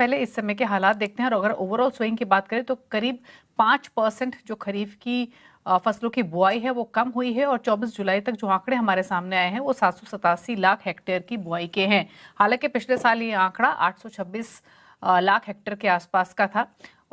पहले इस समय के हालात देखते हैं और अगर ओवरऑल स्विंग की बात करें तो करीब 5% जो खरीफ की फसलों की बुआई है वो कम हुई है और 24 जुलाई तक जो आंकड़े हमारे सामने आए हैं वो 787 लाख हेक्टेयर की बुआई के हैं। हालांकि पिछले साल ये आंकड़ा 826 लाख हेक्टेयर के आसपास का था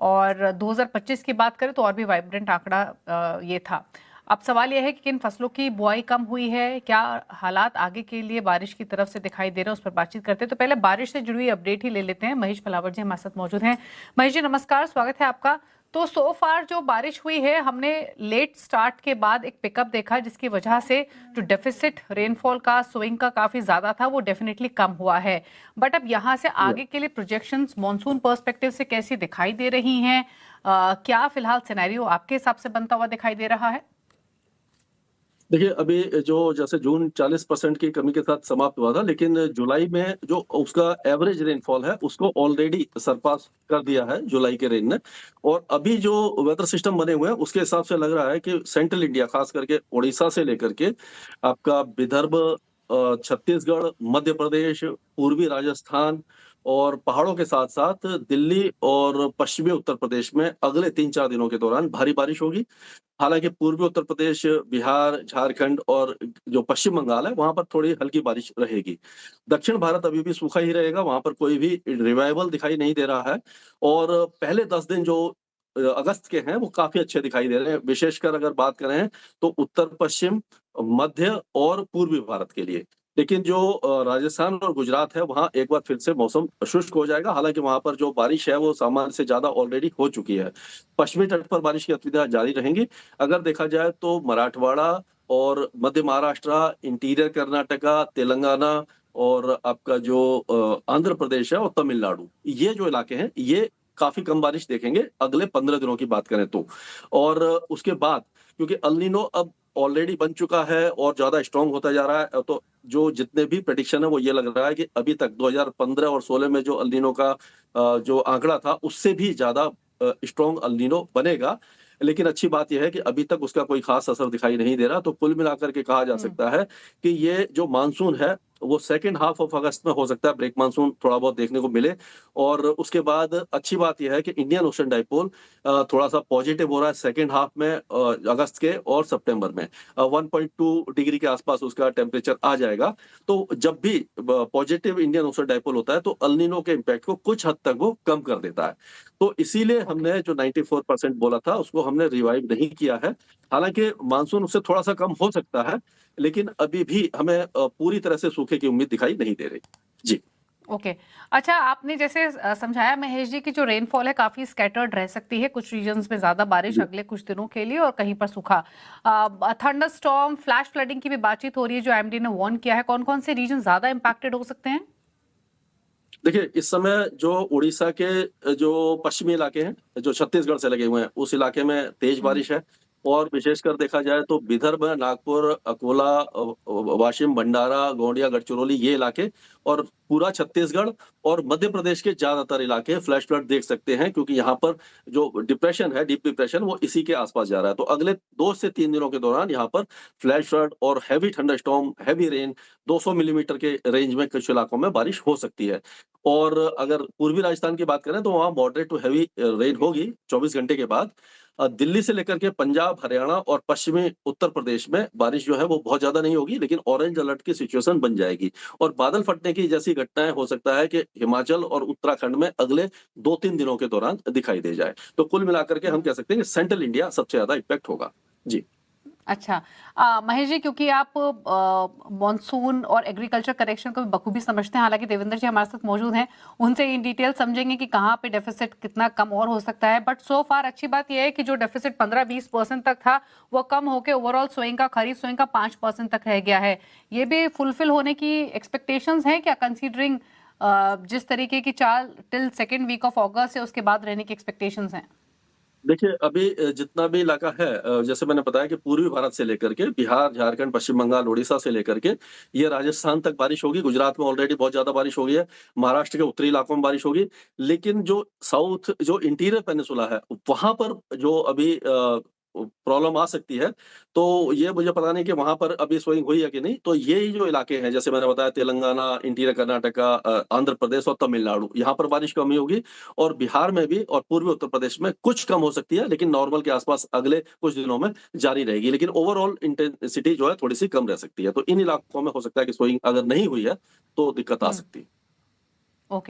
और 2025 की बात करें तो और भी वाइब्रेंट आंकड़ा ये था। अब सवाल यह है कि किन फसलों की बुआई कम हुई है, क्या हालात आगे के लिए बारिश की तरफ से दिखाई दे रहे हैं, उस पर बातचीत करते हैं। तो पहले बारिश से जुड़ी हुई अपडेट ही ले लेते हैं। महेश फलावर जी हमारे साथ मौजूद हैं। महेश जी नमस्कार, स्वागत है आपका। तो सो फार जो बारिश हुई है, हमने लेट स्टार्ट के बाद एक पिकअप देखा जिसकी वजह से जो डेफिसिट रेनफॉल का स्विंग का काफी ज्यादा था वो डेफिनेटली कम हुआ है। बट अब यहाँ से आगे के लिए प्रोजेक्शंस मॉनसून पर्सपेक्टिव से कैसी दिखाई दे रही हैं? क्या फिलहाल सिनेरियो आपके हिसाब से बनता हुआ दिखाई दे रहा है? देखिए, अभी जो जैसे जून 40% की कमी के साथ समाप्त हुआ था, लेकिन जुलाई में जो उसका एवरेज रेनफॉल है, उसको ऑलरेडी सरपास कर दिया है जुलाई के रेन ने। और अभी जो वेदर सिस्टम बने हुए हैं, उसके हिसाब से लग रहा है कि सेंट्रल इंडिया, खास करके उड़ीसा से लेकर के आपका विदर्भ, छत्तीसगढ़, मध्य प्रदेश, पूर्वी राजस्थान और पहाड़ों के साथ-साथ दिल्ली और पश्चिमी उत्तर प्रदेश में अगले 3-4 दिनों के दौरान भारी बारिश होगी। हालाँकि पूर्वी उत्तर प्रदेश, बिहार, झारखंड और जो पश्चिम बंगाल है, वहाँ पर थोड़ी हल्की बारिश रहेगी। दक्षिण भारत अभी भी सूखा ही रहेगा, वहाँ पर कोई भी रिवाइवल दिखाई नहीं दे रहा है। और पहले 10 दिन जो अगस्त के हैं, वो काफ़ी अच्छे दिखाई दे रहे हैं। विशेषकर अगर बात करें, तो उत्तर-पश्चिम, मध्य और पूर्वी भारत के लिए। लेकिन जो राजस्थान और गुजरात है, वहाँ एक बार फिर से मौसम शुष्क हो जाएगा। हालाँकि वहाँ पर जो बारिश है, वो सामान्य से ज़्यादा ऑलरेडी हो चुकी है। पश्चिमी तट पर बारिश की गतिविधियाँ जारी रहेंगी। अगर देखा जाए तो मराठवाड़ा और मध्य महाराष्ट्र, इंटीरियर कर्नाटका, तेलंगाना और आपका जो आंध्र प्रदेश है और तमिलनाडु, ये जो इलाके हैं, ये काफ़ी कम बारिश देखेंगे अगले 15 दिनों की बात करें तो। और उसके बाद क्योंकि अल नीनो अब ऑलरेडी बन चुका है और ज़्यादा स्ट्रॉन्ग होता जा रहा है, तो जो जितने भी प्रेडिक्शन है वो ये लग रहा है कि अभी तक 2015 और 16 में जो अल नीनो का जो आंकड़ा था, उससे भी ज़्यादा स्ट्रॉन्ग अल नीनो बनेगा। लेकिन अच्छी बात ये है कि अभी तक उसका कोई खास असर दिखाई नहीं दे रहा, तो कुल मिलाकर के कहा जा सकता है कि ये जो मानसून है, वो सेकंड हाफ ऑफ अगस्त में हो सकता है ब्रेक मानसून थोड़ा बहुत देखने को मिले। और उसके बाद अच्छी बात ये है कि इंडियन ओशन डाइपोल थोड़ा-सा पॉजिटिव हो रहा है सेकंड हाफ में, अगस्त के और सितंबर में। 1.2 डिग्री के आसपास उसका टेम्परेचर आ जाएगा। तो जब भी पॉजिटिव इंडियन ओशन डाइपोल होता है, तो अल नीनो के इम्पैक्ट को कुछ हद तक वो कम कर देता है। तो इसीलिए हमने जो 94% बोला था, उसको हमने रिवाइव नहीं किया है। हालाँकि मानसून उससे थोड़ा-सा कम हो सकता है, लेकिन अभी भी हमें पूरी तरह से सूखे की उम्मीद दिखाई नहीं दे रही। जी। ओके। अच्छा, आपने जैसे समझाया महेश जी कि जो रेनफॉल है काफी स्कैटर्ड रह सकती है, कुछ रीजन्स में ज्यादा बारिश जी। अगले कुछ दिनों के लिए और कहीं पर सूखा। थंडर स्टॉर्म, फ्लैश फ्लडिंग की भी बातचीत हो रही है जो एमडी ने वार्न किया है। कौन कौन से रीजन ज्यादा इंपैक्टेड हो सकते हैं? देखिए, इस समय जो उड़ीसा के जो पश्चिमी इलाके हैं, जो छत्तीसगढ़ से लगे हुए हैं, उस इलाके में तेज हम्म। बारिश है। और विशेषकर देखा जाए तो विदर्भ, नागपुर, अकोला, वाशिम, भंडारा, गोंडिया, गढ़चिरौली, ये इलाके और पूरा छत्तीसगढ़ और मध्य प्रदेश के ज़्यादातर इलाके फ्लैश फ्लड देख सकते हैं, क्योंकि यहाँ पर जो डिप्रेशन है, डीप डिप्रेशन, वो इसी के आसपास जा रहा है। तो अगले 2 से 3 दिनों के दौरान यहाँ पर फ्लैश फ्लड और heavy thunderstorm, heavy rain, 200 millimetre के रेंज में कुछ इलाकों में बारिश हो सकती है। और अगर पूर्वी राजस्थान की बात करें तो वहाँ मॉडरेट टू हेवी रेन होगी 24 घंटे के बाद। दिल्ली से लेकर के पंजाब, हरियाणा और पश्चिमी उत्तर प्रदेश में बारिश जो है वो बहुत ज़्यादा नहीं होगी, लेकिन ऑरेंज अलर्ट की सिचुएशन बन जाएगी। और बादल फटने की जैसी घटनाएँ हो सकता है कि हिमाचल और उत्तराखंड में अगले 2-3 दिनों के दौरान दिखाई दे जाए। तो कुल मिलाकर के हम कह सकते हैं कि सेंट्रल इंडिया सबसे ज़्यादा इम्पैक्ट होगा। जी। अच्छा। महेश जी, क्योंकि आप मॉनसून और एग्रीकल्चर करेक्शन को भी बखूबी समझते हैं, हालांकि देवेंद्र जी हमारे साथ मौजूद हैं, उनसे इन डिटेल समझेंगे कि कहाँ पे डेफिसिट कितना कम और हो सकता है। बट सो फार अच्छी बात यह है कि जो डेफिसिट 15-20% तक था वो कम होकर ओवरऑल स्विंग का, खरीफ स्विंग का 5% तक रह गया है। ये भी फुलफिल होने की एक्सपेक्टेशंस है क्या, कंसिडरिंग जिस तरीके की चाल till second week of August है उसके बाद रहने की एक्सपेक्टेशंस हैं? देखिए, अभी जितना भी इलाका है, जैसे मैंने बताया कि पूर्वी भारत से लेकर के बिहार, झारखंड, पश्चिम बंगाल, उड़ीसा से लेकर के ये राजस्थान तक बारिश होगी। गुजरात में ऑलरेडी बहुत ज़्यादा बारिश हो गई है। महाराष्ट्र के उत्तरी इलाकों में बारिश होगी। लेकिन जो साउथ, जो इंटीरियर पेनिनसुला है, वहाँ पर जो अभी प्रॉब्लम आ सकती है। तो ये मुझे पता नहीं कि वहाँ पर अभी स्विंग हुई है कि नहीं। तो ये जो इलाके हैं, जैसे मैंने बताया तेलंगाना, इंटीरियर कर्नाटका, आंध्र प्रदेश और तमिलनाडु, यहाँ पर बारिश कमी होगी और बिहार में भी और पूर्वी उत्तर प्रदेश में कुछ कम हो सकती है, लेकिन नॉर्मल के आसपास अगले कुछ दिनों में जारी रहेगी। लेकिन ओवरऑल इंटेंसिटी जो है थोड़ी-सी कम रह सकती है। तो इन इलाकों में हो सकता है कि स्विंग अगर नहीं हुई है, तो दिक्कत आ हम्म सकती है।